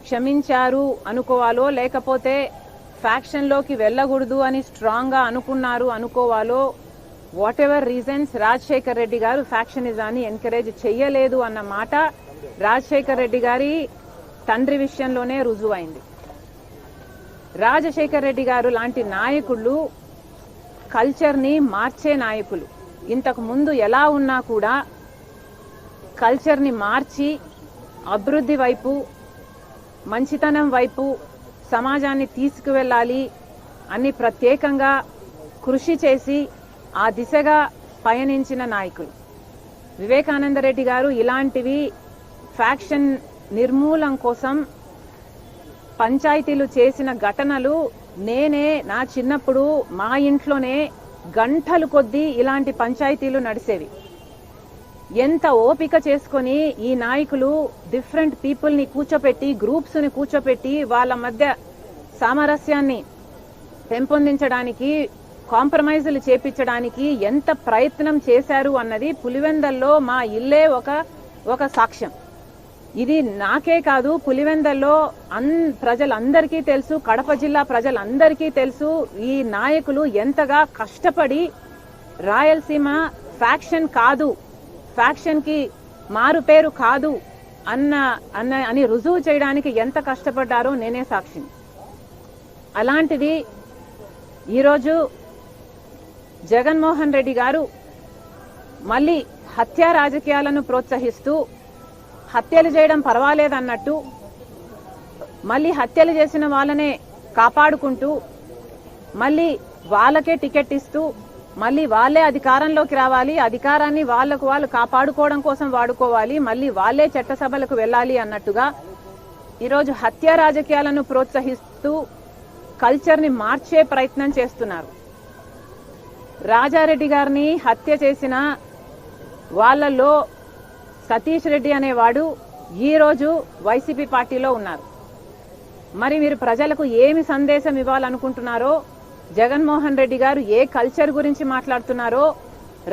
క్షమించారు అనుకోవాలో లేకపోతే ఫ్యాక్షన్లోకి వెళ్ళకూడదు అని స్ట్రాంగ్గా అనుకున్నారు అనుకోవాలో, whatever reasons, Rajasekhar Reddy garu ఫ్యాక్షనిజాన్ని ఎంకరేజ్ చెయ్యలేదు అన్న మాట రాజశేఖర్ రెడ్డి గారి తండ్రి విషయంలోనే రుజువైంది. రాజశేఖర్ రెడ్డి గారు లాంటి నాయకులు కల్చర్ని మార్చే నాయకులు. ఇంతకు ముందు ఎలా ఉన్నా కూడా కల్చర్ని మార్చి అభివృద్ధి వైపు, మంచితనం వైపు సమాజాన్ని తీసుకువెళ్ళాలి అని ప్రత్యేకంగా కృషి చేసి ఆ దిశగా పయనించిన నాయకులు. వివేకానంద రెడ్డి గారు ఇలాంటివి ఫ్యాక్షన్ నిర్మూలన కోసం పంచాయతీలు చేసిన ఘటనలు నేనే నా చిన్నప్పుడు మా ఇంట్లోనే గంటలు కొద్దీ ఇలాంటి పంచాయతీలు నడిచేవి. ఎంత ఓపిక చేసుకొని ఈ నాయకులు డిఫరెంట్ పీపుల్ ని కూర్చోపెట్టి, గ్రూప్స్ ని కూర్చోపెట్టి వాళ్ళ మధ్య సామరస్యాన్ని పెంపొందించడానికి, కాంప్రమైజులు చేపించడానికి ఎంత ప్రయత్నం చేశారు అన్నది పులివెందల్లో మా ఇల్లే ఒక సాక్ష్యం. ఇది నాకే కాదు, పులివెందల్లో ప్రజలందరికీ తెలుసు, కడప జిల్లా ప్రజలందరికీ తెలుసు ఈ నాయకులు ఎంతగా కష్టపడి రాయలసీమ ఫ్యాక్షన్ కాదు, ఫ్యాక్షన్ కి మారు పేరు కాదు అని రుజువు చేయడానికి ఎంత కష్టపడ్డారో నేనే సాక్షిని. అలాంటిది ఈరోజు జగన్మోహన్ రెడ్డి గారు మళ్ళీ హత్యా రాజకీయాలను ప్రోత్సహిస్తూ హత్యలు చేయడం పర్వాలేదన్నట్టు మళ్ళీ హత్యలు చేసిన వాళ్ళనే కాపాడుకుంటూ మళ్ళీ వాళ్ళకే టికెట్ ఇస్తూ మళ్ళీ వాళ్ళే అధికారంలోకి రావాలి, అధికారాన్ని వాళ్లకు వాళ్ళు కాపాడుకోవడం కోసం వాడుకోవాలి, మళ్ళీ వాళ్ళే చట్టసభలకు వెళ్లాలి అన్నట్టుగా ఈరోజు హత్యా రాజకీయాలను ప్రోత్సహిస్తూ కల్చర్ని మార్చే ప్రయత్నం చేస్తున్నారు. రాజారెడ్డి గారిని హత్య చేసిన వాళ్ళల్లో సతీష్ రెడ్డి అనేవాడు ఈరోజు వైసీపీ పార్టీలో ఉన్నారు. మరి మీరు ప్రజలకు ఏమి సందేశం ఇవ్వాలనుకుంటున్నారో, జగన్మోహన్ రెడ్డి గారు ఏ కల్చర్ గురించి మాట్లాడుతున్నారో,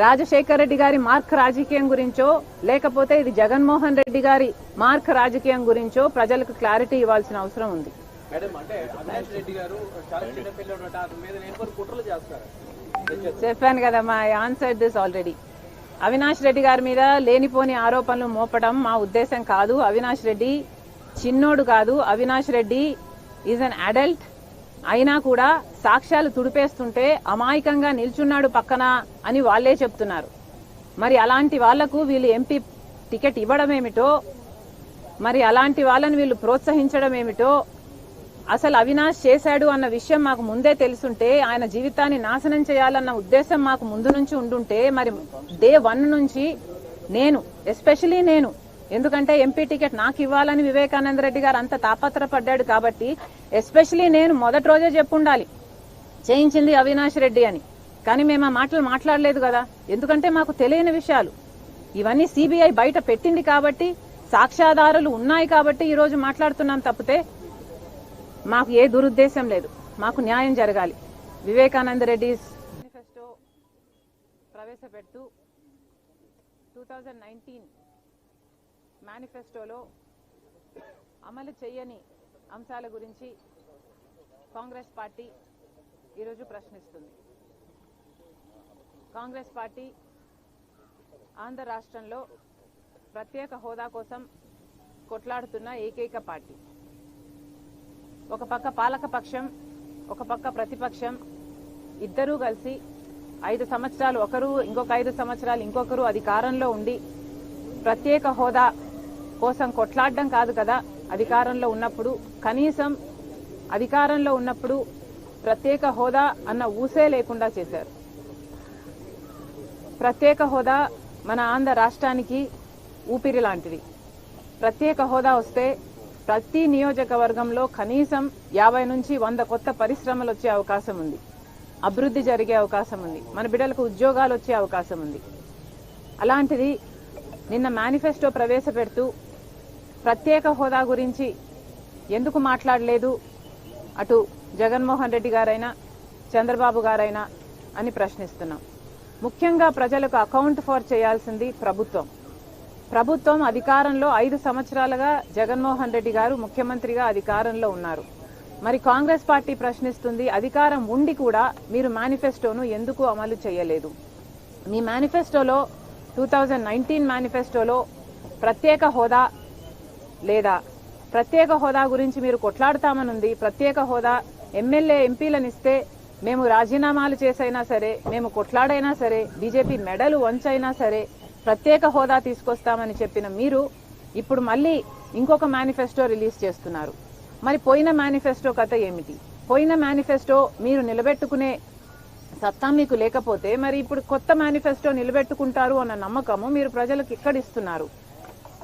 రాజశేఖర్ రెడ్డి గారి మార్క్ రాజకీయం గురించో లేకపోతే ఇది జగన్మోహన్ రెడ్డి గారి మార్క్ రాజకీయం గురించో ప్రజలకు క్లారిటీ ఇవ్వాల్సిన అవసరం ఉంది. చెప్పాను కదమ్మా, I answered this already. Avinash Reddy గారి మీద లేనిపోని ఆరోపణలు మోపడం మా ఉద్దేశం కాదు. అవినాష్ రెడ్డి చిన్నోడు కాదు, Avinash Reddy is an adult. అయినా కూడా సాక్ష్యాలు తుడిపేస్తుంటే అమాయకంగా నిల్చున్నాడు పక్కన అని వాళ్లే చెప్తున్నారు. మరి అలాంటి వాళ్లకు వీళ్ళు ఎంపీ టికెట్ ఇవ్వడం ఏమిటో, మరి అలాంటి వాళ్ళని వీళ్ళు ప్రోత్సహించడం ఏమిటో, అసలు అవినాష్ చేశాడు అన్న విషయం మాకు ముందే తెలుసుంటే, ఆయన జీవితాన్ని నాశనం చేయాలన్న ఉద్దేశం మాకు ముందు నుంచి ఉండుంటే, మరి డే 1 నుంచి నేను, ఎస్పెషలీ నేను, ఎందుకంటే ఎంపీ టికెట్ నాకు ఇవ్వాలని వివేకానంద రెడ్డి గారు అంత తాపత్రపడ్డాడు కాబట్టి ఎస్పెషలీ నేను మొదటి రోజే చెప్పుండాలి చేయించింది అవినాష్ రెడ్డి అని. కానీ మేము ఆ మాటలు మాట్లాడలేదు కదా, ఎందుకంటే మాకు తెలియని విషయాలు ఇవన్నీ సిబిఐ బయట పెట్టింది కాబట్టి, సాక్ష్యాధారాలు ఉన్నాయి కాబట్టి ఈరోజు మాట్లాడుతున్నాం తప్పితే మాకు ఏ దురుద్దేశం లేదు. మాకు న్యాయం జరగాలి. వివేకానంద రెడ్డి మేనిఫెస్టో ప్రవేశపెడుతూ 2019 మేనిఫెస్టోలో అమలు చేయని అంశాల గురించి కాంగ్రెస్ పార్టీ ఈరోజు ప్రశ్నిస్తుంది. కాంగ్రెస్ పార్టీ ఆంధ్ర రాష్ట్రంలో ప్రత్యేక హోదా కోసం కొట్లాడుతున్న ఏకైక పార్టీ. ఒక పక్క పాలకపక్షం, ఒక పక్క ప్రతిపక్షం, ఇద్దరూ కలిసి 5 సంవత్సరాలు ఒకరు, ఇంకొక 5 సంవత్సరాలు ఇంకొకరు అధికారంలో ఉండి ప్రత్యేక హోదా కోసం కొట్లాడడం కాదు కదా, అధికారంలో ఉన్నప్పుడు కనీసం అధికారంలో ఉన్నప్పుడు ప్రత్యేక హోదా అన్న ఊసే లేకుండా చేశారు. ప్రత్యేక హోదా మన ఆంధ్ర రాష్ట్రానికి ఊపిరి లాంటిది. ప్రత్యేక హోదా వస్తే ప్రతి నియోజకవర్గంలో కనీసం 50 నుంచి 100 కొత్త పరిశ్రమలు వచ్చే అవకాశం ఉంది, అభివృద్ధి జరిగే అవకాశం ఉంది, మన బిడ్డలకు ఉద్యోగాలు వచ్చే అవకాశం ఉంది. అలాంటిది నిన్న మేనిఫెస్టో ప్రవేశపెడుతూ ప్రత్యేక హోదా గురించి ఎందుకు మాట్లాడలేదు అటు జగన్మోహన్ రెడ్డి గారైనా చంద్రబాబు గారైనా అని ప్రశ్నిస్తున్నాం. ముఖ్యంగా ప్రజలకు అకౌంట్ ఫర్ చేయాల్సింది ప్రభుత్వం. ప్రభుత్వం అధికారంలో 5 సంవత్సరాలుగా జగన్మోహన్ రెడ్డి గారు ముఖ్యమంత్రిగా అధికారంలో ఉన్నారు. మరి కాంగ్రెస్ పార్టీ ప్రశ్నిస్తుంది, అధికారం ఉండి కూడా మీరు మేనిఫెస్టోను ఎందుకు అమలు చేయలేదు? మీ మేనిఫెస్టోలో 2019 మేనిఫెస్టోలో ప్రత్యేక హోదా లేదా ప్రత్యేక హోదా గురించి మీరు కొట్లాడతామనుంది. ప్రత్యేక హోదా ఎమ్మెల్యే ఎంపీలను ఇస్తే మేము రాజీనామాలు చేసైనా సరే, మేము కొట్లాడైనా సరే, బీజేపీ మెడలు వంచైనా సరే ప్రత్యేక హోదా తీసుకొస్తామని చెప్పిన మీరు ఇప్పుడు మళ్ళీ ఇంకొక మేనిఫెస్టో రిలీజ్ చేస్తున్నారు. మరి పోయిన మేనిఫెస్టో కథ ఏమిటి? పోయిన మేనిఫెస్టో మీరు నిలబెట్టుకునే సత్తా మీకు లేకపోతే మరి ఇప్పుడు కొత్త మేనిఫెస్టో నిలబెట్టుకుంటారు అన్న నమ్మకము మీరు ప్రజలకు ఎక్కడిస్తున్నారు?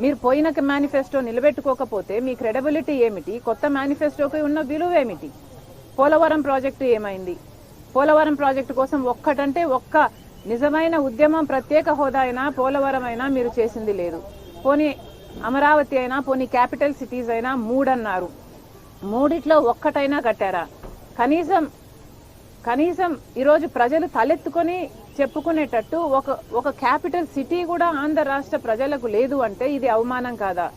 మీరు పోయిన మేనిఫెస్టో నిలబెట్టుకోకపోతే మీ క్రెడిబిలిటీ ఏమిటి? కొత్త మేనిఫెస్టోకి ఉన్న విలువ ఏమిటి? పోలవరం ప్రాజెక్టు ఏమైంది? పోలవరం ప్రాజెక్టు కోసం ఒక్కటంటే ఒక్క నిజమైన ఉద్యమం ప్రత్యేక హోదా అయినా పోలవరం అయినా మీరు చేసింది లేదు. పోనీ అమరావతి అయినా, పోనీ క్యాపిటల్ సిటీస్ అయినా 3 అన్నారు. 3 ఒక్కటైనా కట్టారా? కనీసం ఈరోజు ప్రజలు తలెత్తుకొని చెప్పుకునేటట్టు ఒక క్యాపిటల్ సిటీ కూడా ఆంధ్ర రాష్ట్ర ప్రజలకు లేదు అంటే ఇది అవమానం కాదా?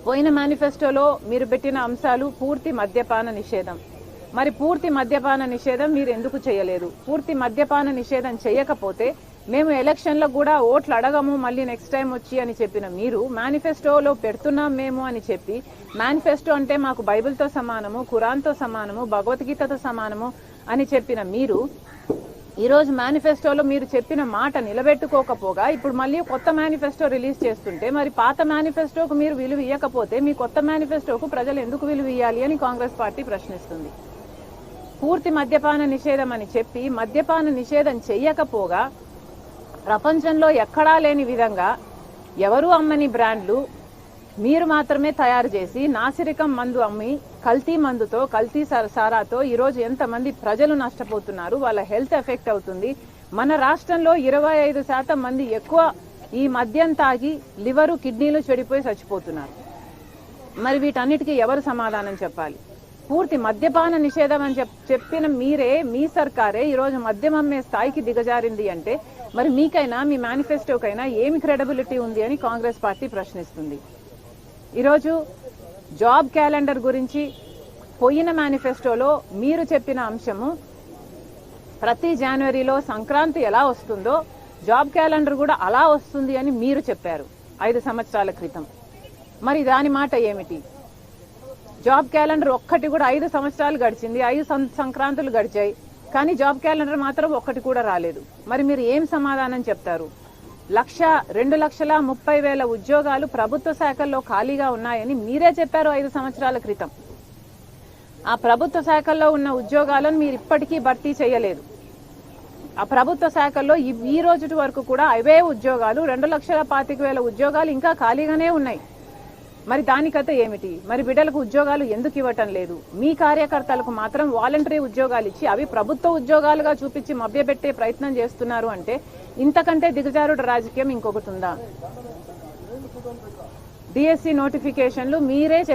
పోయిన మేనిఫెస్టోలో మీరు పెట్టిన అంశాలు పూర్తి మద్యపాన నిషేధం. మరి పూర్తి మద్యపాన నిషేధం మీరు ఎందుకు చేయలేదు? పూర్తి మద్యపాన నిషేధం చేయకపోతే మేము ఎలక్షన్లో కూడా ఓట్లు అడగము మళ్ళీ నెక్స్ట్ టైం వచ్చి అని చెప్పిన మీరు మేనిఫెస్టోలో పెడుతున్నాం మేము అని చెప్పి, మేనిఫెస్టో అంటే మాకు బైబిల్తో సమానము, ఖురాన్తో సమానము, భగవద్గీతతో సమానము అని చెప్పిన మీరు ఈరోజు మేనిఫెస్టోలో మీరు చెప్పిన మాట నిలబెట్టుకోకపోగా ఇప్పుడు మళ్ళీ కొత్త మేనిఫెస్టో రిలీజ్ చేస్తుంటే మరి పాత మేనిఫెస్టోకు మీరు విలువ ఇవ్వకపోతే మీ కొత్త మేనిఫెస్టోకు ప్రజలు ఎందుకు విలువ ఇవ్వాలి అని కాంగ్రెస్ పార్టీ ప్రశ్నిస్తుంది. పూర్తి మద్యపాన నిషేధం అని చెప్పి మద్యపాన నిషేధం చెయ్యకపోగా ప్రపంచంలో ఎక్కడా లేని విధంగా ఎవరు అమ్మని బ్రాండ్లు మీరు మాత్రమే తయారు చేసి నాసిరకం మందు అమ్మి కల్తీ మందుతో, కల్తీ సారాతో ఈరోజు ఎంతమంది ప్రజలు నష్టపోతున్నారు, వాళ్ళ హెల్త్ ఎఫెక్ట్ అవుతుంది. మన రాష్ట్రంలో 25% మంది ఎక్కువ ఈ మద్యం తాగి లివరు, కిడ్నీలు చెడిపోయి చచ్చిపోతున్నారు. మరి వీటన్నిటికీ ఎవరు సమాధానం చెప్పాలి? పూర్తి మద్యపాన నిషేధం అని చెప్పిన మీరే, మీ సర్కారే ఈరోజు మద్యం అమ్మే స్థాయికి దిగజారింది అంటే మరి మీకైనా మీ మేనిఫెస్టోకైనా ఏమి క్రెడిబిలిటీ ఉంది అని కాంగ్రెస్ పార్టీ ప్రశ్నిస్తుంది. ఈరోజు జాబ్ క్యాలెండర్ గురించి పోయిన మేనిఫెస్టోలో మీరు చెప్పిన అంశము ప్రతి జనవరిలో సంక్రాంతి ఎలా వస్తుందో జాబ్ క్యాలెండర్ కూడా అలా వస్తుంది అని మీరు చెప్పారు 5 సంవత్సరాల క్రితం. మరి దాని మాట ఏమిటి? జాబ్ క్యాలెండర్ ఒక్కటి కూడా 5 సంవత్సరాలు గడిచింది, 5 సంక్రాంతులు గడిచాయి, కానీ జాబ్ క్యాలెండర్ మాత్రం ఒక్కటి కూడా రాలేదు. మరి మీరు ఏం సమాధానం చెప్తారు? 2,30,000 ఉద్యోగాలు ప్రభుత్వ శాఖల్లో ఖాళీగా ఉన్నాయని మీరే చెప్పారు 5 సంవత్సరాల క్రితం. ఆ ప్రభుత్వ శాఖల్లో ఉన్న ఉద్యోగాలను మీరు ఇప్పటికీ భర్తీ చేయలేదు. ఆ ప్రభుత్వ శాఖల్లో ఈ రోజు వరకు కూడా అవే ఉద్యోగాలు 2,25,000 ఉద్యోగాలు ఇంకా ఖాళీగానే ఉన్నాయి. మరి దానికత ఏమిటి? మరి బిడ్డలకు ఉద్యోగాలు ఎందుకు ఇవ్వటం లేదు? మీ కార్యకర్తలకు మాత్రం వాలంటరీ ఉద్యోగాలు ఇచ్చి అవి ప్రభుత్వ ఉద్యోగాలుగా చూపించి మభ్యపెట్టే ప్రయత్నం చేస్తున్నారు అంటే ఇంతకంటే దిగజారుడు రాజకీయం ఇంకొకటి ఉందా? డిఎస్సి నోటిఫికేషన్లు మీరే చెప్పారు.